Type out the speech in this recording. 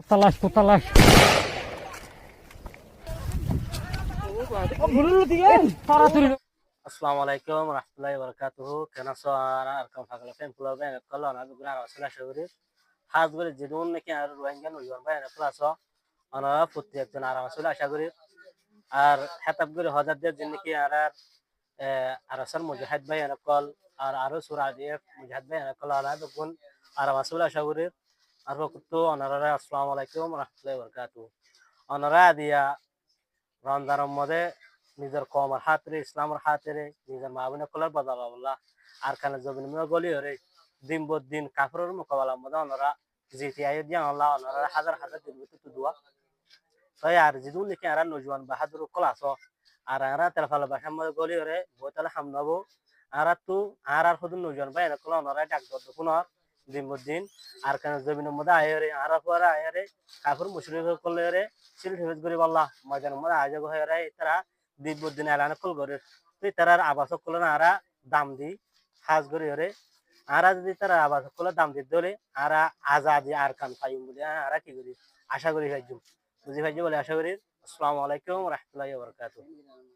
Putalas, putalas. আসসালামু আলাইকুম রহমতুল্লাহি বারাকাতুহু কেন সারা আরকাম ফাগলা ফেন পুলা বেন কল না গুরা রাসলা শহরে হাজ বলে যেদুন নাকি আর রোহিঙ্গা নইবার বেন প্লাস অনা প্রত্যেকজন আর আসলে আশা করি আর হেতাব করে হাজার দিয়ে যিনি কি আর আসল মুজাহিদ ভাই কল আর আরো সুরা দিয়ে মুজাহিদ ভাই কল আলা দুগুন আর আসলে আশা করি আর তো অনারা আসসালামু আলাইকুম রহমতুল্লাহি বারাকাতুহু অনারা দিয়া রমজানের মধ্যে নিজের কমর হাতরে ইসলামের হাতরে নিজের মা বোনের কলার বদল আল্লাহ আর খানে জমিন গলি হরে দিন বদিন কাফরের মোকাবেলার মধ্যে ওনারা জিতে আয় দিয়ে আল্লাহ ওনারা হাজার হাজার দিন ভিতরে দোয়া তাই আর জিদুন লিখে আর নজওয়ান বাহাদুর কলাস আর আর তেলফাল বাসার মধ্যে গলি হরে বইতালে হামনাবো আর হদুন নজওয়ান ভাই এরকম ওনারা ডাক দর পুনর দিন বদিন আর খানে জমিনের মধ্যে আয় হরে আর পরে আয় হরে কাফর মুশরিক করলে হরে সিল হিফজ করি বললা ময়দানের মধ্যে আয়োজক হয়ে রে তারা দিন এলান কল করে তুই তারা আবাস করলে না আরা দাম দি হাজ করি হরে আরা যদি তারা আবাস করলে দাম দিতে ধরে আরা আজাদি আর কান পাইম বলে আরা কি করি আশা করি ভাইজুম বুঝি ভাইজু বলে আশা করি আসসালামু আলাইকুম রহমতুল্লাহি ওয়া বারাকাতুহু